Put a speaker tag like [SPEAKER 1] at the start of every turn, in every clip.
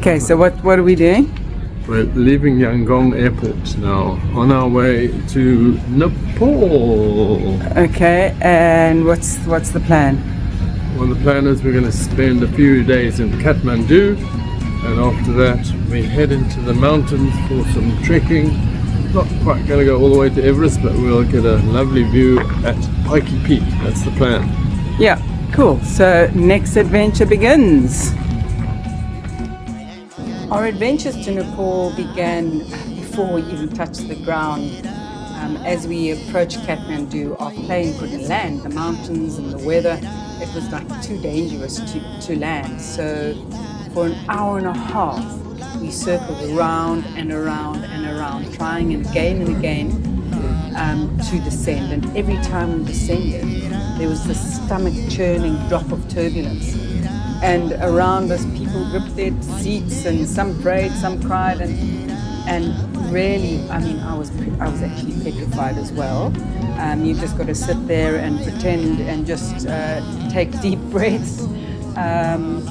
[SPEAKER 1] Okay, so what are we doing?
[SPEAKER 2] We're leaving Yangon Airport now, on our way to Nepal.
[SPEAKER 1] Okay, and what's the plan?
[SPEAKER 2] Well, the plan is we're going to spend a few days in Kathmandu, and after that we head into the mountains for some trekking. Not quite going to go all the way to Everest, but we'll get a lovely view at Pikey Peak. That's the plan.
[SPEAKER 1] Yeah, cool. So next adventure begins. Our adventures to Nepal began before we even touched the ground. As we approached Kathmandu, our plane couldn't land. The mountains and the weather, it was like too dangerous to land. So for an hour and a half, we circled around and around and around, trying again and again to descend. And every time we descended, there was this stomach-churning drop of turbulence. And around us, people gripped their seats, and some prayed, some cried, and really, I mean, I was actually petrified as well. You just got to sit there and pretend and just take deep breaths. And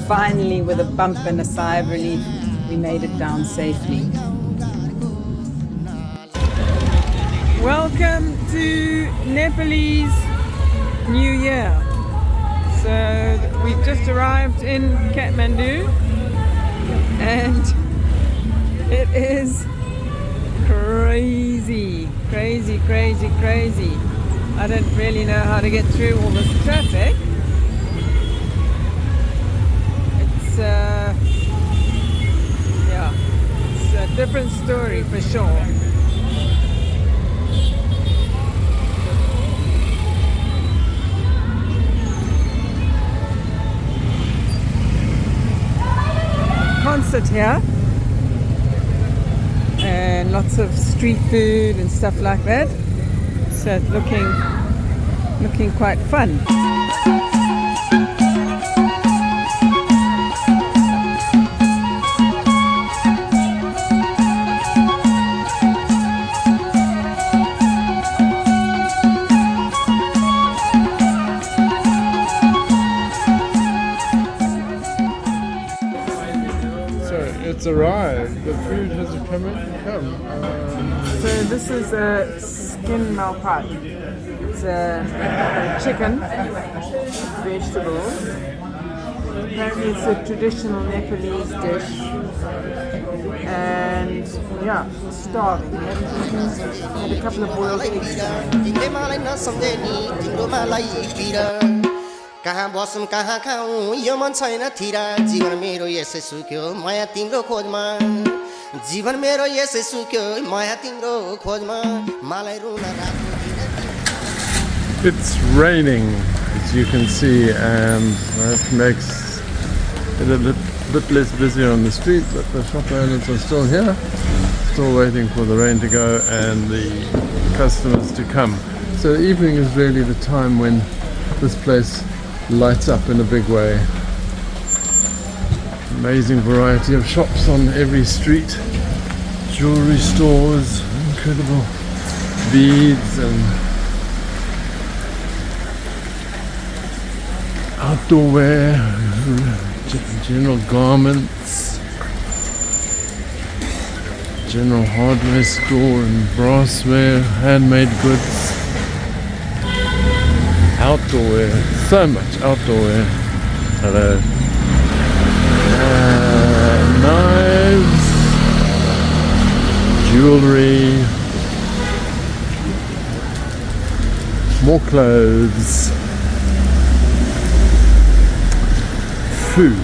[SPEAKER 1] finally, with a bump and a sigh of relief, we made it down safely. Welcome to Nepalese New Year. So we've just arrived in Kathmandu, and it is crazy. I don't really know how to get through all this traffic. It's a different story for sure. Concert here, and lots of street food and stuff like that. So it's looking quite fun.
[SPEAKER 2] It's arrived. The food has come.
[SPEAKER 1] So this is a skin malpat. It's a chicken, vegetables. Apparently it's a traditional Nepalese dish. And yeah, starving. We haven't eaten. Had a couple of boiled eggs.
[SPEAKER 3] कहाँ बसौं कहाँ खाऊं यो मन छैन थिरा जीवन मेरो यसै सुक्यो माया तिम्रो खोजमा जीवन मेरो यसै सुक्यो माया तिम्रो खोजमा मलाई रुन राख्नु
[SPEAKER 2] It's raining, as you can see, and that makes it a bit less busy on the street, but the shop owners are still here, still waiting for the rain to go and the customers to come. So the evening is really the time when this place lights up in a big way. Amazing variety of shops on every street, jewelry stores, incredible beads and outdoor wear, general garments, general hardware store and brassware, handmade goods. Outdoor wear, so much outdoor wear. Hello. Knives, jewelry, more clothes, food.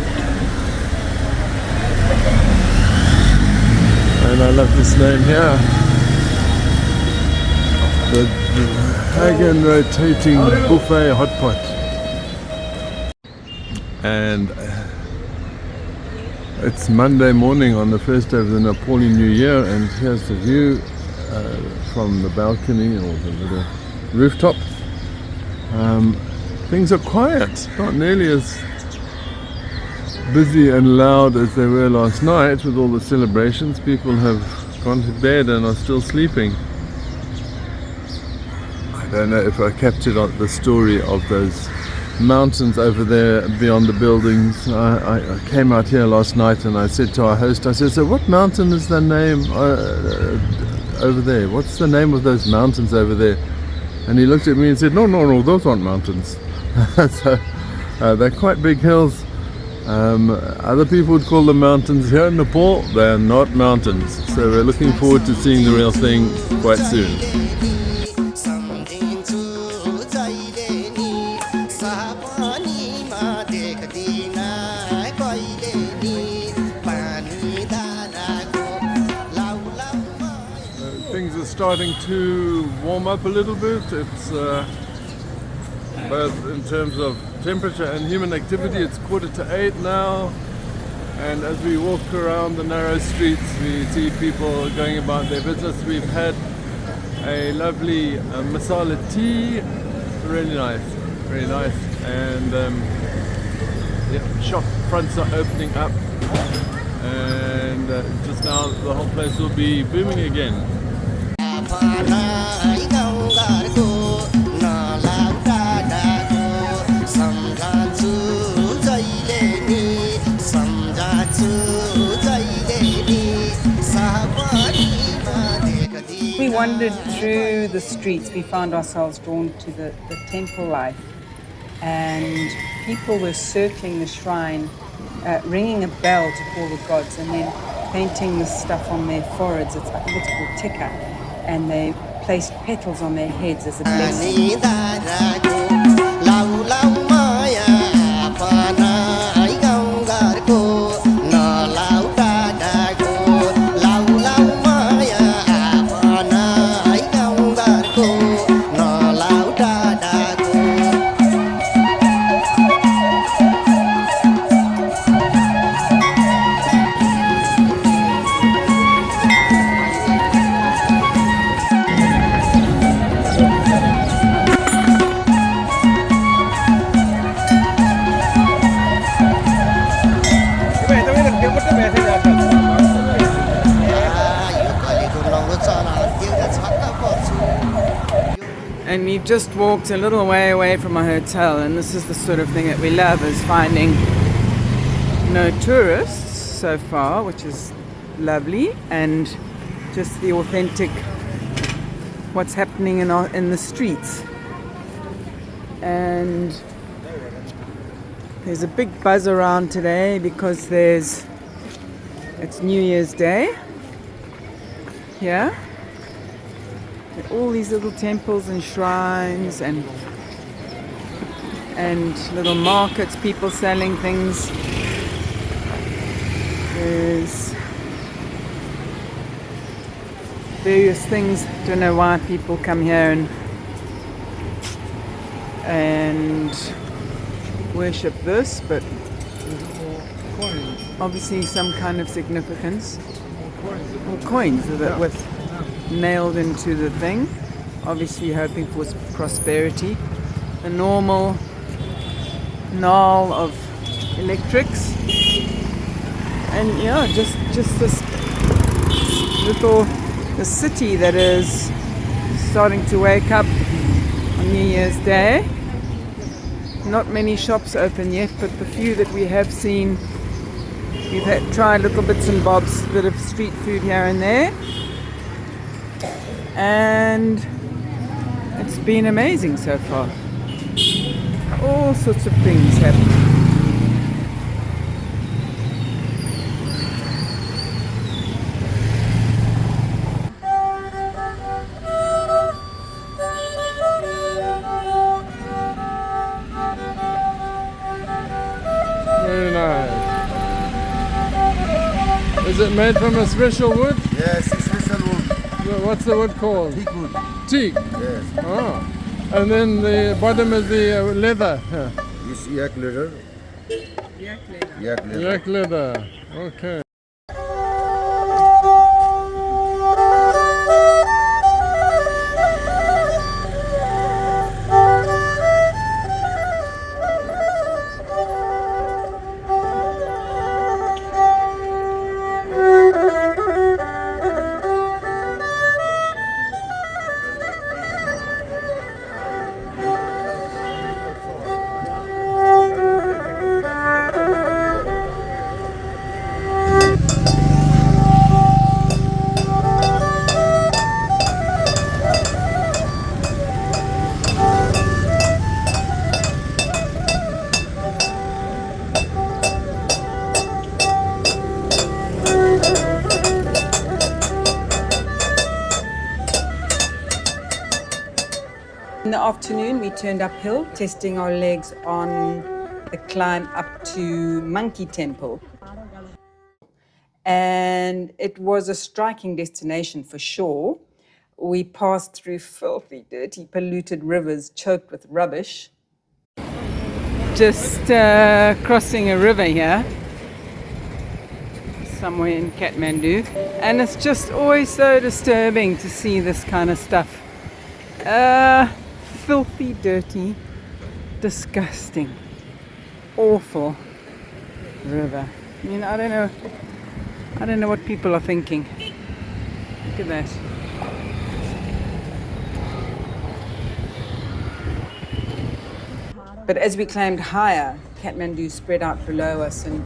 [SPEAKER 2] And I love this name here. The Dragon Rotating Buffet Hot Pot. And it's Monday morning on the first day of the Nepali New Year, and here's the view from the balcony or the little rooftop. Things are quiet, not nearly as busy and loud as they were last night with all the celebrations. People have gone to bed and are still sleeping. I don't know if I captured the story of those mountains over there beyond the buildings. I came out here last night and I said to our host, I said, so what mountain is the name over there? What's the name of those mountains over there? And he looked at me and said, no, those aren't mountains. So they're quite big hills. Other people would call them mountains. Here in Nepal, they're not mountains. So we're looking forward to seeing the real thing quite soon. Things are starting to warm up a little bit. It's both in terms of temperature and human activity. It's 7:45 now, and as we walk around the narrow streets we see people going about their business. We've had a lovely masala tea, really nice, and shop fronts are opening up, and just now the whole place will be booming again.
[SPEAKER 1] We wandered through the streets. We found ourselves drawn to the temple life, and people were circling the shrine, ringing a bell to call the gods, and then painting this stuff on their foreheads. I think it's called tikka, and they placed petals on their heads as a blessing. And we've just walked a little way away from our hotel, and this is the sort of thing that we love, is finding no tourists so far, which is lovely, and just the authentic what's happening in the streets. And there's a big buzz around today because it's New Year's Day here. All these little temples and shrines and little markets, people selling things. There's various things. Don't know why people come here and worship this, but obviously some kind of significance. Or coins with nailed into the thing, obviously hoping for prosperity. The normal gnarl of electrics, and just this the city that is starting to wake up on New Year's Day. Not many shops open yet, but the few that we have seen, we've tried little bits and bobs, bit of street food here and there. And it's been amazing so far. All sorts of things happen.
[SPEAKER 2] Very nice. Is it made from a special wood?
[SPEAKER 4] Yes, it's special wood.
[SPEAKER 2] What's the wood called?
[SPEAKER 4] Teak wood.
[SPEAKER 2] Teak.
[SPEAKER 4] Yes.
[SPEAKER 2] Oh. And then the bottom is the leather. Yeah.
[SPEAKER 4] It's yak leather.
[SPEAKER 1] Yak leather.
[SPEAKER 4] Yak leather.
[SPEAKER 2] Yak leather. Okay.
[SPEAKER 1] the afternoon, we turned uphill, testing our legs on the climb up to Monkey Temple. And it was a striking destination for sure. We passed through filthy, dirty, polluted rivers choked with rubbish. Just crossing a river here, somewhere in Kathmandu. And it's just always so disturbing to see this kind of stuff. Filthy, dirty, disgusting, awful river. I mean, I don't know what people are thinking. Look at that. But as we climbed higher, Kathmandu spread out below us and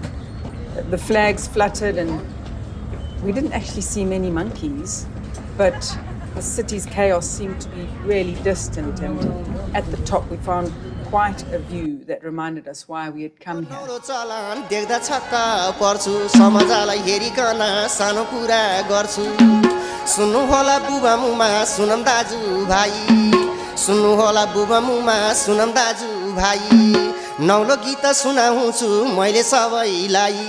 [SPEAKER 1] the flags fluttered, and we didn't actually see many monkeys, but the city's chaos seemed to be really distant, and at the top we found quite a view that reminded us why we had come here.
[SPEAKER 3] देख्दा छक्का पर्छु समाजलाई हेरिकन सानो कुरा गर्छु सुन्नु होला बुबा मुमा सुनम दाजु भाइ सुन्नु होला बुबा मुमा सुनम दाजु भाइ नौलो गीत सुनाउँछु मैले सबैलाई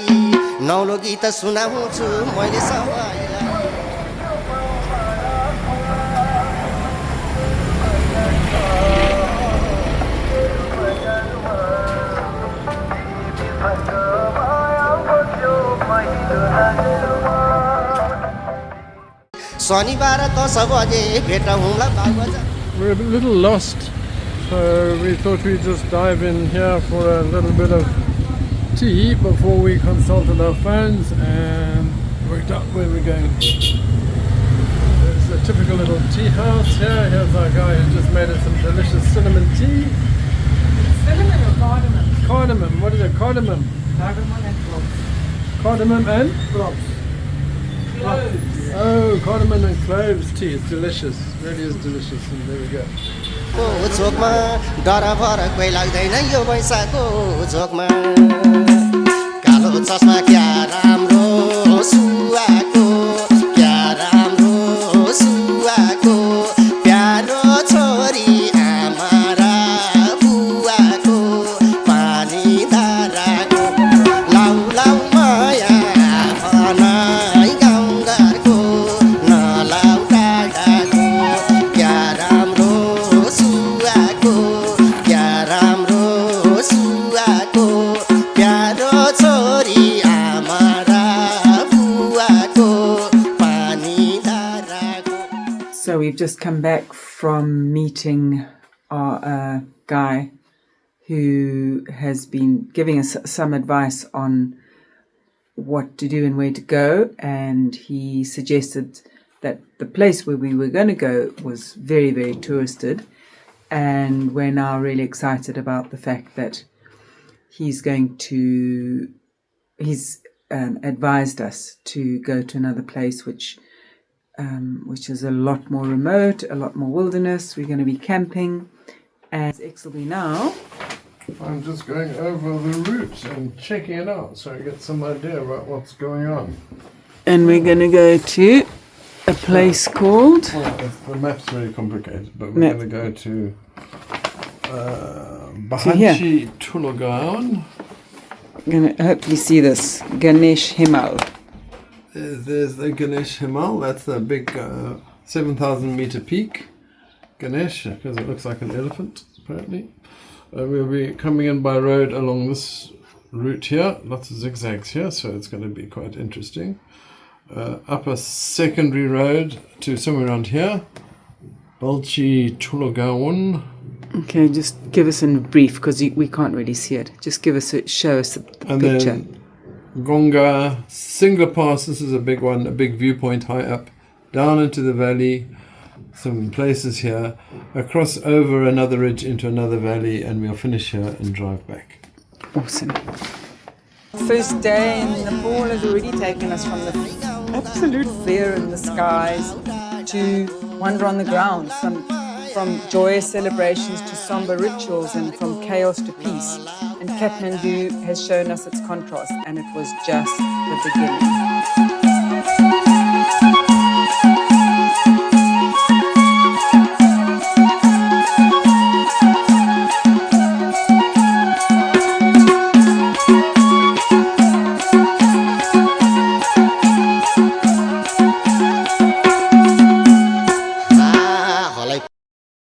[SPEAKER 3] नौलो गीत सुनाउँछु मैले सबैलाई
[SPEAKER 2] We're a little lost, so we thought we'd just dive in here for a little bit of tea before we consulted our phones and worked out where we're going. There's a typical little tea house here. Here's our guy who just made us some delicious cinnamon tea.
[SPEAKER 1] Cinnamon or cardamom?
[SPEAKER 2] Cardamom, what is it? Cardamom?
[SPEAKER 1] Cardamom and cloves.
[SPEAKER 2] Cardamom and?
[SPEAKER 1] Cloves.
[SPEAKER 2] Oh, cardamom and cloves tea. It's delicious. It really is delicious. And there we go.
[SPEAKER 3] झोकमा डर भर कोही लाग्दैन यो बैसाको झोकमा कालो चस्मा क्या राम्रो सुवाको क्या राम्रो सुवाको प्यारो छोरी आमारा बुवाको पानी धाराको लाउ लाउ माया भनाइ गाउँघरको नलाउ टाढाको क्या राम्रो सुवाको क्या राम्रो सुवाको प्यारो छोरी आमारा बुवाको पानी धाराको.
[SPEAKER 1] So we've just come back from meeting our guy who has been giving us some advice on what to do and where to go, and he suggested that the place where we were going to go was very, very touristed, and we're now really excited about the fact that he's advised us to go to another place which is a lot more remote, a lot more wilderness. We're going to be camping, and Exelby now.
[SPEAKER 2] I'm just going over the route and checking it out so I get some idea about what's going on.
[SPEAKER 1] And we're going to go to a place called...
[SPEAKER 2] Well, the map's very complicated, but we're going to go to Bahanchi Tulagaon.
[SPEAKER 1] I'm going to hopefully see this, Ganesh Himal.
[SPEAKER 2] There's the Ganesh Himal. That's the big 7,000 meter peak. Ganesh, because it looks like an elephant, apparently. We'll be coming in by road along this route here. Lots of zigzags here, so it's going to be quite interesting. Up a secondary road to somewhere around here. Balchi Tulagaon.
[SPEAKER 1] Okay, just give us in brief, because we can't really see it. Just show us the picture.
[SPEAKER 2] Then Gonga, Singla Pass, this is a big one, a big viewpoint high up, down into the valley, some places here, across over another ridge into another valley, and we'll finish here and drive back.
[SPEAKER 1] Awesome. First day in Nepal has already taken us from the absolute fear in the skies to wonder on the ground, from joyous celebrations to somber rituals, and from chaos to peace. And Kathmandu has shown us its contrast, and it was just the beginning.